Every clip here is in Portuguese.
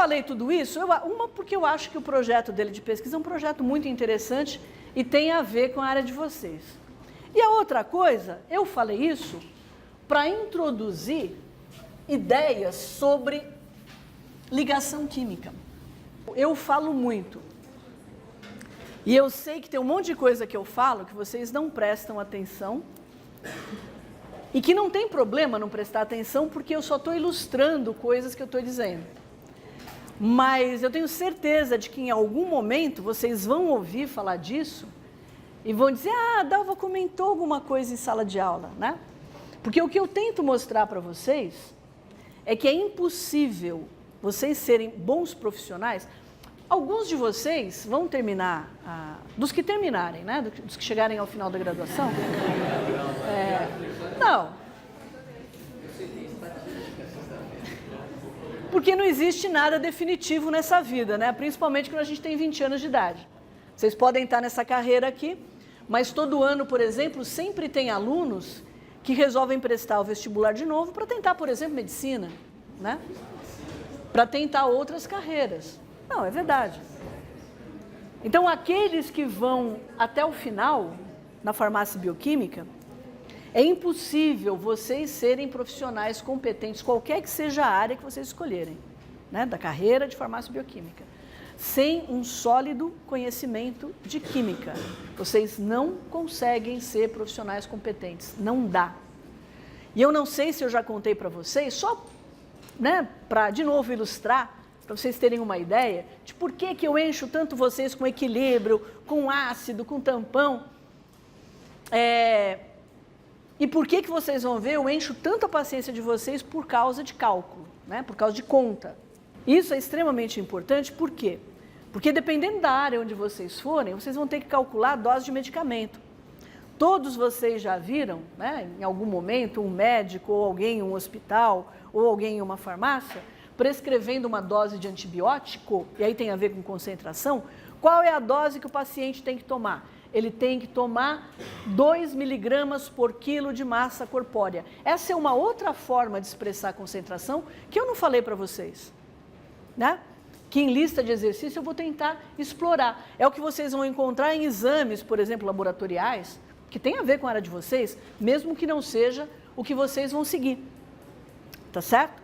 falei tudo isso? Uma, porque eu acho que o projeto dele de pesquisa é um projeto muito interessante e tem a ver com a área de vocês. E a outra coisa, eu falei isso para introduzir ideias sobre ligação química. Eu falo muito. E eu sei que tem um monte de coisa que eu falo que vocês não prestam atenção e que não tem problema não prestar atenção porque eu só estou ilustrando coisas que eu estou dizendo. Mas eu tenho certeza de que em algum momento vocês vão ouvir falar disso e vão dizer, a Dalva comentou alguma coisa em sala de aula, né? Porque o que eu tento mostrar para vocês é que é impossível vocês serem bons profissionais. Alguns de vocês vão terminar, dos que terminarem, né? Dos que chegarem ao final da graduação. Não. Porque não existe nada definitivo nessa vida, né? Principalmente quando a gente tem 20 anos de idade. Vocês podem estar nessa carreira aqui, mas todo ano, por exemplo, sempre tem alunos que resolvem prestar o vestibular de novo para tentar, por exemplo, medicina, né? Para tentar outras carreiras. Não, é verdade. Então, aqueles que vão até o final, na farmácia bioquímica, é impossível vocês serem profissionais competentes, qualquer que seja a área que vocês escolherem, né, da carreira de farmácia bioquímica, sem um sólido conhecimento de química. Vocês não conseguem ser profissionais competentes, não dá. E eu não sei se eu já contei para vocês, só, né, para de novo ilustrar, para vocês terem uma ideia de por que eu encho tanto vocês com equilíbrio, com ácido, com tampão. E por que vocês vão ver, eu encho tanto a paciência de vocês por causa de cálculo, né? Por causa de conta. Isso é extremamente importante, por quê? Porque dependendo da área onde vocês forem, vocês vão ter que calcular a dose de medicamento. Todos vocês já viram, né, em algum momento, um médico ou alguém em um hospital ou alguém em uma farmácia prescrevendo uma dose de antibiótico, e aí tem a ver com concentração, qual é a dose que o paciente tem que tomar? Ele tem que tomar 2 miligramas por quilo de massa corpórea. Essa é uma outra forma de expressar a concentração que eu não falei para vocês, né? Que em lista de exercício eu vou tentar explorar. É o que vocês vão encontrar em exames, por exemplo, laboratoriais, que tem a ver com a área de vocês, mesmo que não seja o que vocês vão seguir. Tá certo?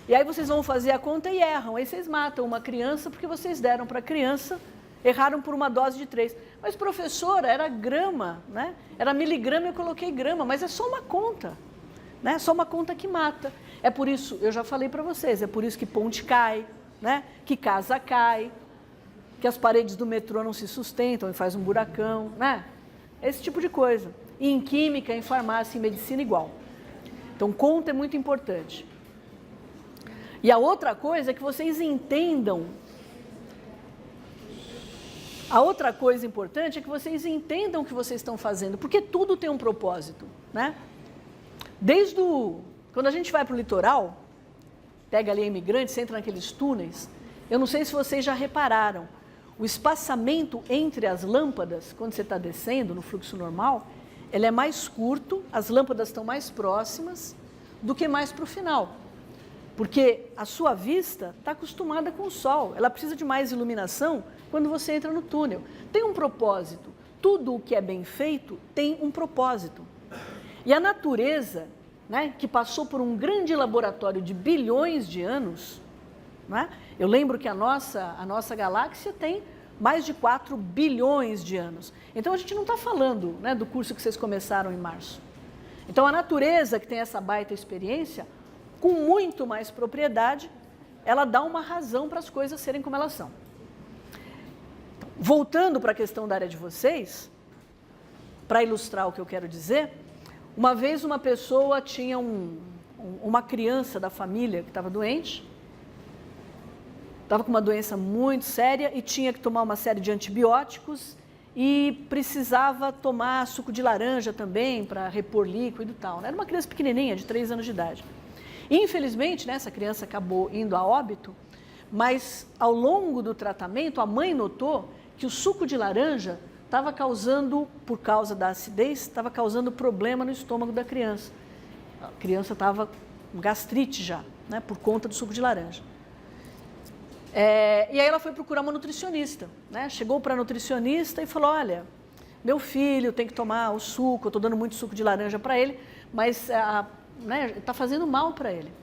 E aí vocês vão fazer a conta e erram. Aí vocês matam uma criança porque vocês deram para a criança, erraram por uma dose de 3. Mas, professora, era grama, né? Era miligrama e eu coloquei grama, mas é só uma conta, né? É só uma conta que mata. É por isso, eu já falei para vocês, é por isso que ponte cai, né? Que casa cai, que as paredes do metrô não se sustentam e faz um buracão, né? Esse tipo de coisa. E em química, em farmácia, em medicina, igual. Então, conta é muito importante. E a outra coisa é que vocês entendam. A outra coisa importante é que vocês entendam o que vocês estão fazendo, porque tudo tem um propósito, né? Quando a gente vai para o litoral, pega ali a Imigrante, você entra naqueles túneis, eu não sei se vocês já repararam, o espaçamento entre as lâmpadas, quando você está descendo no fluxo normal, ele é mais curto, as lâmpadas estão mais próximas do que mais para o final. Porque a sua vista está acostumada com o sol, ela precisa de mais iluminação quando você entra no túnel. Tem um propósito, tudo o que é bem feito tem um propósito. E a natureza, né, que passou por um grande laboratório de bilhões de anos, né, eu lembro que a nossa galáxia tem mais de 4 bilhões de anos. Então a gente não está falando, né, do curso que vocês começaram em março. Então a natureza que tem essa baita experiência, com muito mais propriedade, ela dá uma razão para as coisas serem como elas são. Voltando para a questão da área de vocês, para ilustrar o que eu quero dizer, uma vez uma pessoa tinha uma criança da família que estava doente, estava com uma doença muito séria e tinha que tomar uma série de antibióticos e precisava tomar suco de laranja também para repor líquido e tal. Era uma criança pequenininha, de 3 anos de idade. Infelizmente, né, essa criança acabou indo a óbito, mas ao longo do tratamento, a mãe notou que o suco de laranja estava causando, por causa da acidez, estava causando problema no estômago da criança. A criança estava com gastrite já, né, por conta do suco de laranja. E aí ela foi procurar uma nutricionista, né? Chegou para a nutricionista e falou, olha, meu filho tem que tomar o suco, eu estou dando muito suco de laranja para ele, mas está fazendo mal para ele.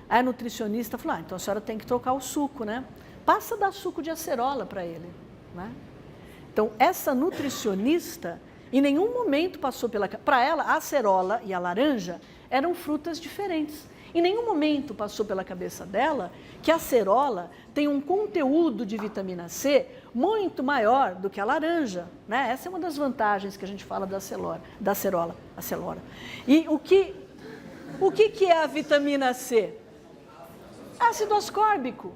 Aí a nutricionista falou, então a senhora tem que trocar o suco, né? Passa a dar suco de acerola para ele, né? Então, essa nutricionista, em nenhum momento passou para ela, a acerola e a laranja eram frutas diferentes. Em nenhum momento passou pela cabeça dela que a acerola tem um conteúdo de vitamina C muito maior do que a laranja, né? Essa é uma das vantagens que a gente fala da acerola. E o que é a vitamina C? Ácido ascórbico.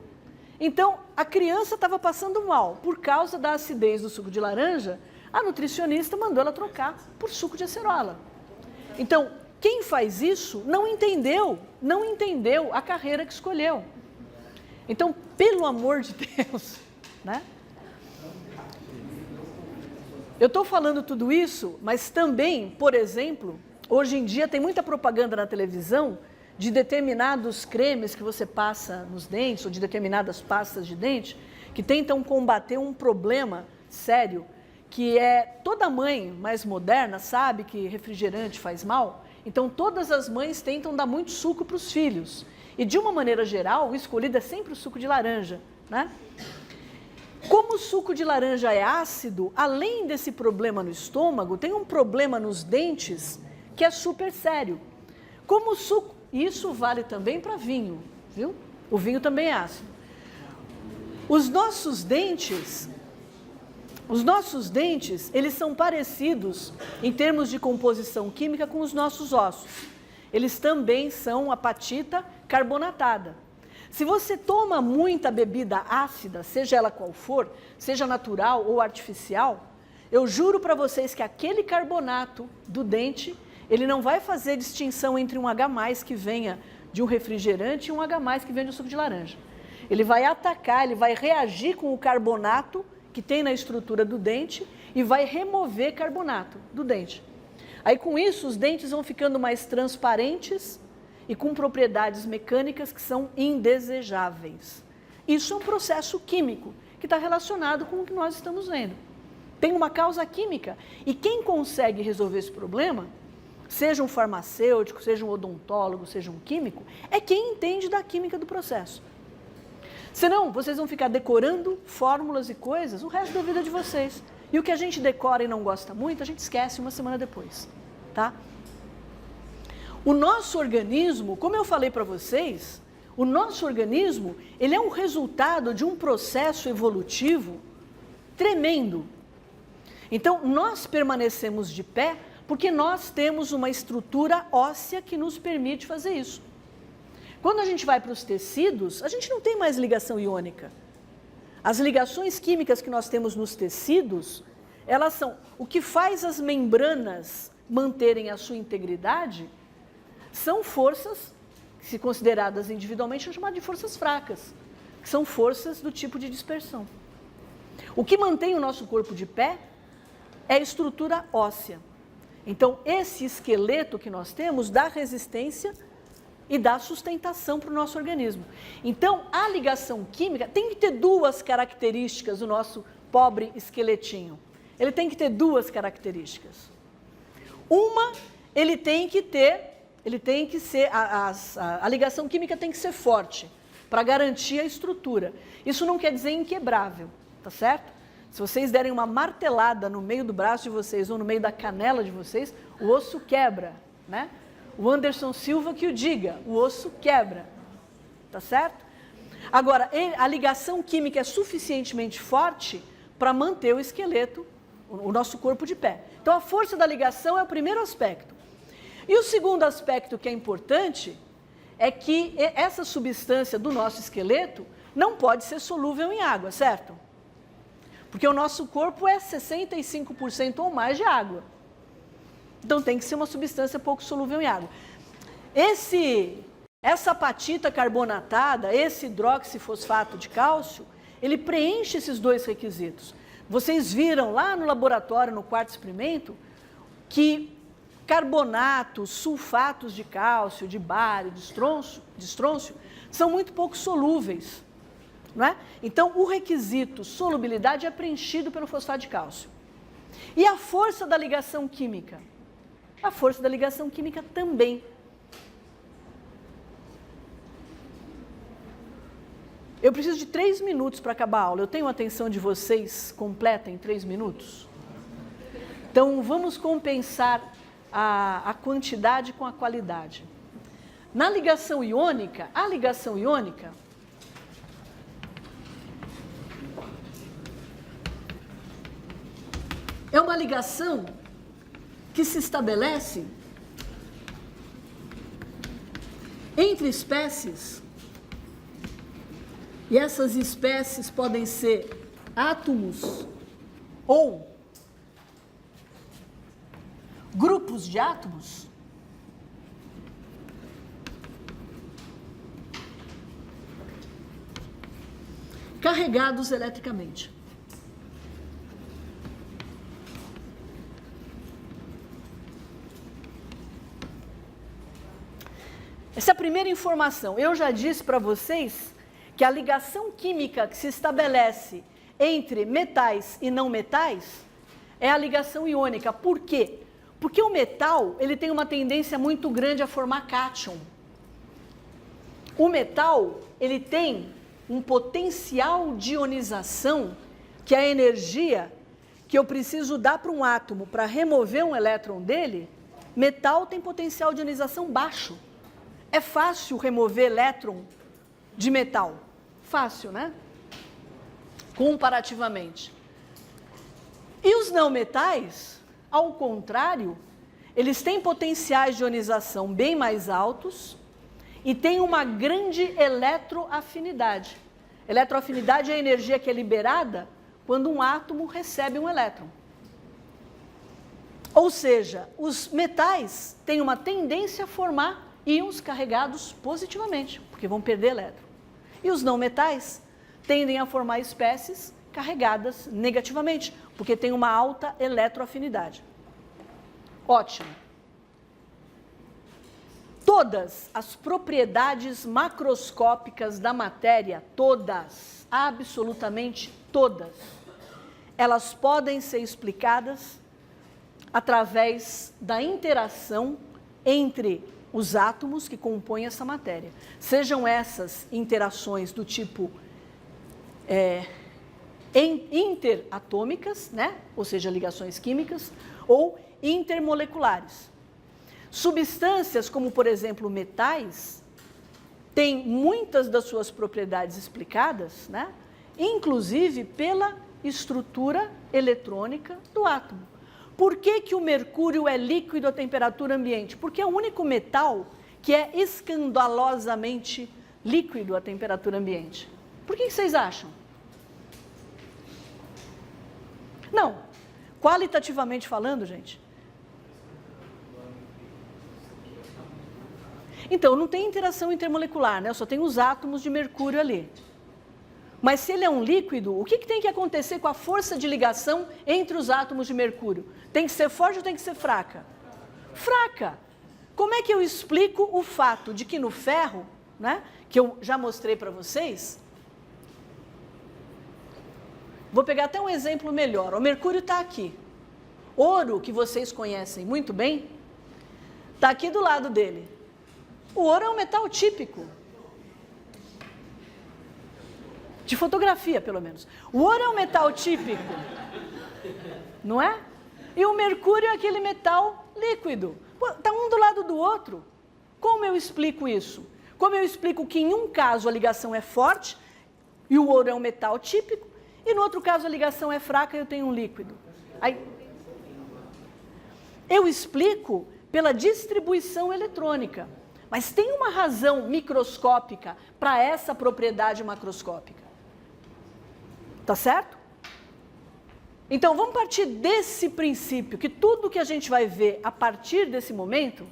Então, a criança estava passando mal por causa da acidez do suco de laranja, a nutricionista mandou ela trocar por suco de acerola. Então, quem faz isso não entendeu a carreira que escolheu. Então, pelo amor de Deus, né? Eu estou falando tudo isso, mas também, por exemplo, hoje em dia tem muita propaganda na televisão de determinados cremes que você passa nos dentes, ou de determinadas pastas de dente, que tentam combater um problema sério, que é toda mãe mais moderna sabe que refrigerante faz mal, então todas as mães tentam dar muito suco para os filhos. E de uma maneira geral, o escolhido é sempre o suco de laranja, né? Como o suco de laranja é ácido, além desse problema no estômago, tem um problema nos dentes que é super sério. Como o suco, isso vale também para vinho, viu? O vinho também é ácido. Os nossos dentes, eles são parecidos em termos de composição química com os nossos ossos. Eles também são apatita carbonatada. Se você toma muita bebida ácida, seja ela qual for, seja natural ou artificial, eu juro para vocês que aquele carbonato do dente, ele não vai fazer distinção entre um H+ que venha de um refrigerante e um H+ que venha de um suco de laranja. Ele vai atacar, ele vai reagir com o carbonato que tem na estrutura do dente e vai remover carbonato do dente. Aí com isso os dentes vão ficando mais transparentes e com propriedades mecânicas que são indesejáveis. Isso é um processo químico que está relacionado com o que nós estamos vendo. Tem uma causa química e quem consegue resolver esse problema, seja um farmacêutico, seja um odontólogo, seja um químico, é quem entende da química do processo. Senão, vocês vão ficar decorando fórmulas e coisas o resto da vida de vocês. E o que a gente decora e não gosta muito, a gente esquece uma semana depois, tá? O nosso organismo, como eu falei para vocês, o nosso organismo, ele é um resultado de um processo evolutivo tremendo. Então, nós permanecemos de pé porque nós temos uma estrutura óssea que nos permite fazer isso. Quando a gente vai para os tecidos, a gente não tem mais ligação iônica. As ligações químicas que nós temos nos tecidos, elas são o que faz as membranas manterem a sua integridade, são forças, se consideradas individualmente, são chamadas de forças fracas, que são forças do tipo de dispersão. O que mantém o nosso corpo de pé é a estrutura óssea. Então, esse esqueleto que nós temos dá resistência e dá sustentação para o nosso organismo. Então, a ligação química tem que ter duas características do nosso pobre esqueletinho. Ele tem que ter duas características. Uma, a ligação química tem que ser forte, para garantir a estrutura. Isso não quer dizer inquebrável, tá certo? Se vocês derem uma martelada no meio do braço de vocês ou no meio da canela de vocês, o osso quebra, né? O Anderson Silva que o diga, o osso quebra, tá certo? Agora, a ligação química é suficientemente forte para manter o esqueleto, o nosso corpo de pé. Então, a força da ligação é o primeiro aspecto. E o segundo aspecto que é importante é que essa substância do nosso esqueleto não pode ser solúvel em água, certo? Porque o nosso corpo é 65% ou mais de água. Então, tem que ser uma substância pouco solúvel em água. Essa apatita carbonatada, esse hidroxifosfato de cálcio, ele preenche esses dois requisitos. Vocês viram lá no laboratório, no quarto experimento, que carbonatos, sulfatos de cálcio, de bário, de estrôncio, são muito pouco solúveis. não é? Então, o requisito solubilidade é preenchido pelo fosfato de cálcio. E a força da ligação química? A força da ligação química também. Eu preciso de 3 minutos para acabar a aula. Eu tenho a atenção de vocês completa em 3 minutos? Então, vamos compensar a quantidade com a qualidade. Na ligação iônica, a ligação iônica é uma ligação que se estabelece entre espécies, e essas espécies podem ser átomos ou grupos de átomos, carregados eletricamente. Essa é a primeira informação. Eu já disse para vocês que a ligação química que se estabelece entre metais e não metais é a ligação iônica. Por quê? Porque o metal ele tem uma tendência muito grande a formar cátion. O metal ele tem um potencial de ionização, que é a energia que eu preciso dar para um átomo para remover um elétron dele. Metal tem potencial de ionização baixo. É fácil remover elétron de metal. Fácil, né? Comparativamente. E os não metais, ao contrário, eles têm potenciais de ionização bem mais altos e têm uma grande eletroafinidade. Eletroafinidade é a energia que é liberada quando um átomo recebe um elétron. Ou seja, os metais têm uma tendência a formar íons carregados positivamente, porque vão perder elétron. E os não metais tendem a formar espécies carregadas negativamente, porque tem uma alta eletroafinidade. Ótimo. Todas as propriedades macroscópicas da matéria, todas, absolutamente todas, elas podem ser explicadas através da interação entre os átomos que compõem essa matéria. Sejam essas interações do tipo interatômicas, né? Ou seja, ligações químicas, ou intermoleculares. Substâncias como, por exemplo, metais, têm muitas das suas propriedades explicadas, né? Inclusive pela estrutura eletrônica do átomo. Por que que o mercúrio é líquido à temperatura ambiente? Porque é o único metal que é escandalosamente líquido à temperatura ambiente. Por que vocês acham? Não, qualitativamente falando, gente. Então, não tem interação intermolecular, né? Eu só tenho os átomos de mercúrio ali. Mas se ele é um líquido, o que tem que acontecer com a força de ligação entre os átomos de mercúrio? Tem que ser forte ou tem que ser fraca? Fraca. Como é que eu explico o fato de que no ferro, né, que eu já mostrei para vocês, vou pegar até um exemplo melhor. O mercúrio está aqui. Ouro, que vocês conhecem muito bem, está aqui do lado dele. O ouro é um metal típico. De fotografia, pelo menos. O ouro é um metal típico, não é? E o mercúrio é aquele metal líquido. Está um do lado do outro. Como eu explico isso? Como eu explico que em um caso a ligação é forte, e o ouro é um metal típico, e no outro caso a ligação é fraca e eu tenho um líquido? Aí, eu explico pela distribuição eletrônica. Mas tem uma razão microscópica para essa propriedade macroscópica. Tá certo? Então, vamos partir desse princípio, que tudo que a gente vai ver a partir desse momento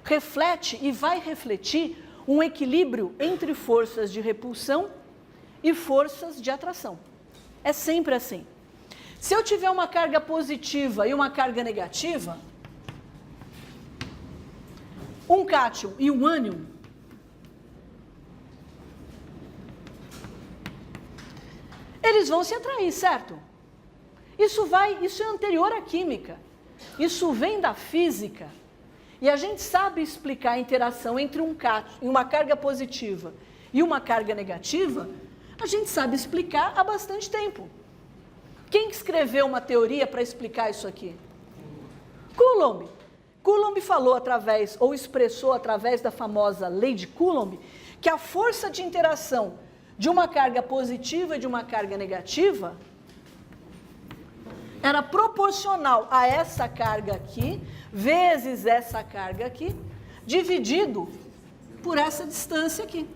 reflete e vai refletir um equilíbrio entre forças de repulsão e forças de atração. É sempre assim. Se eu tiver uma carga positiva e uma carga negativa, um cátion e um ânion, eles vão se atrair, certo? Isso é anterior à química. Isso vem da física. E a gente sabe explicar a interação entre uma carga positiva e uma carga negativa, a gente sabe explicar há bastante tempo. Quem escreveu uma teoria para explicar isso aqui? Coulomb. Coulomb falou ou expressou através da famosa lei de Coulomb, que a força de interação de uma carga positiva e de uma carga negativa era proporcional a essa carga aqui, vezes essa carga aqui, dividido por essa distância aqui.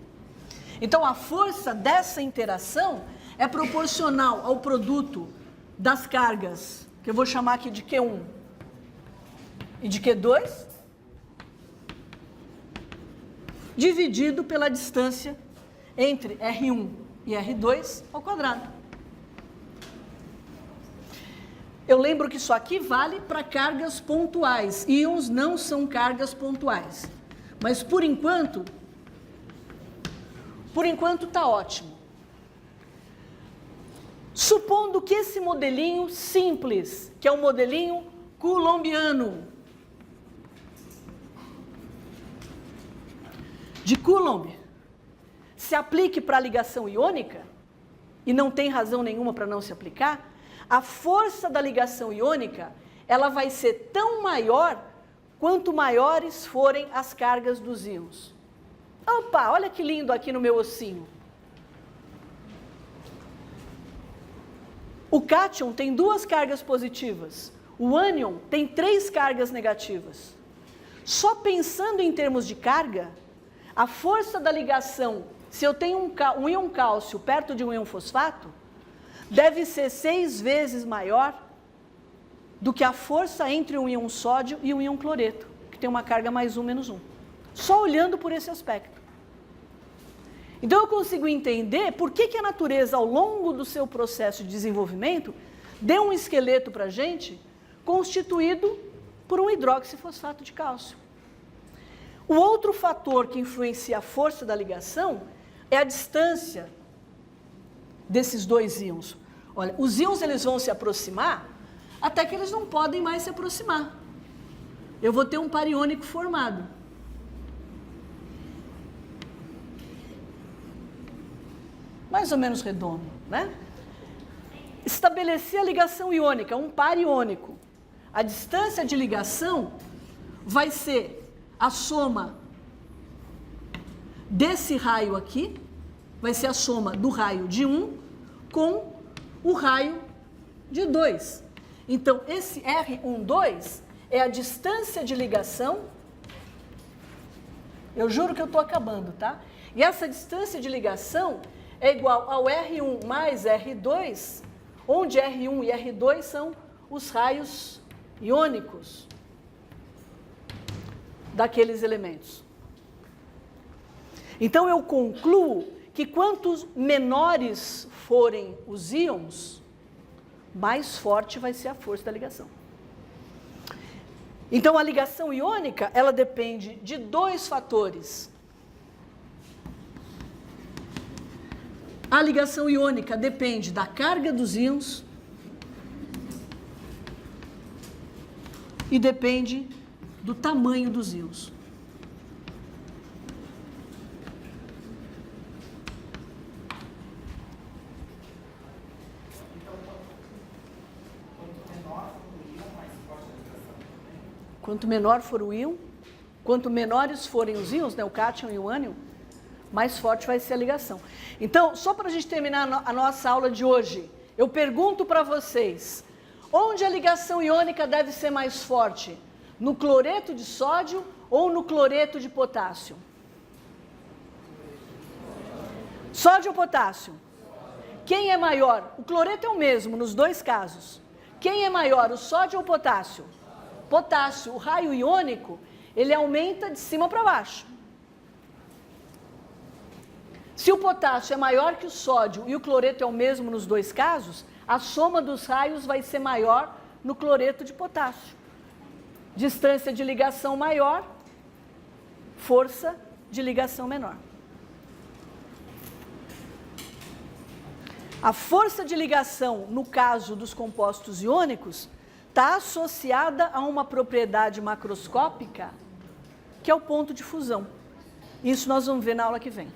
Então, a força dessa interação é proporcional ao produto das cargas, que eu vou chamar aqui de Q1 e de Q2, dividido pela distância entre R1 e R2 ao quadrado. Eu lembro que isso aqui vale para cargas pontuais. Íons não são cargas pontuais. Mas por enquanto está ótimo. Supondo que esse modelinho simples, que é o modelinho coulombiano, de Coulomb, se aplique para a ligação iônica, e não tem razão nenhuma para não se aplicar, a força da ligação iônica, ela vai ser tão maior quanto maiores forem as cargas dos íons. Opa, olha que lindo aqui no meu ossinho. O cátion tem 2 cargas positivas, o ânion tem 3 cargas negativas. Só pensando em termos de carga, a força da ligação, se eu tenho um íon cálcio perto de um íon fosfato, deve ser 6 vezes maior do que a força entre um íon sódio e um íon cloreto, que tem uma carga mais 1 menos 1. Só olhando por esse aspecto. Então eu consigo entender por que a natureza, ao longo do seu processo de desenvolvimento, deu um esqueleto para a gente constituído por um hidroxifosfato de cálcio. O outro fator que influencia a força da ligação é a distância desses 2 íons. Olha, os íons eles vão se aproximar até que eles não podem mais se aproximar. Eu vou ter um par iônico formado. Mais ou menos redondo, né? Estabelecer a ligação iônica, um par iônico. A distância de ligação vai ser a soma desse raio aqui, vai ser a soma do raio de 1 com o raio de 2. Então, esse R12 é a distância de ligação. Eu juro que eu estou acabando, tá? E essa distância de ligação é igual ao R1 mais R2, onde R1 e R2 são os raios iônicos daqueles elementos. Então, eu concluo que quantos menores forem os íons, mais forte vai ser a força da ligação. Então, a ligação iônica, ela depende de 2 fatores. A ligação iônica depende da carga dos íons e depende do tamanho dos íons. Quanto menor for o íon, quanto menores forem os íons, né, o cátion e o ânion, mais forte vai ser a ligação. Então, só para a gente terminar a nossa aula de hoje, eu pergunto para vocês, onde a ligação iônica deve ser mais forte? No cloreto de sódio ou no cloreto de potássio? Sódio ou potássio? Quem é maior? O cloreto é o mesmo nos 2 casos. Quem é maior, o sódio ou o potássio? Potássio. O raio iônico, ele aumenta de cima para baixo. Se o potássio é maior que o sódio e o cloreto é o mesmo nos 2 casos, a soma dos raios vai ser maior no cloreto de potássio. Distância de ligação maior, força de ligação menor. A força de ligação, no caso dos compostos iônicos, está associada a uma propriedade macroscópica, que é o ponto de fusão. Isso nós vamos ver na aula que vem.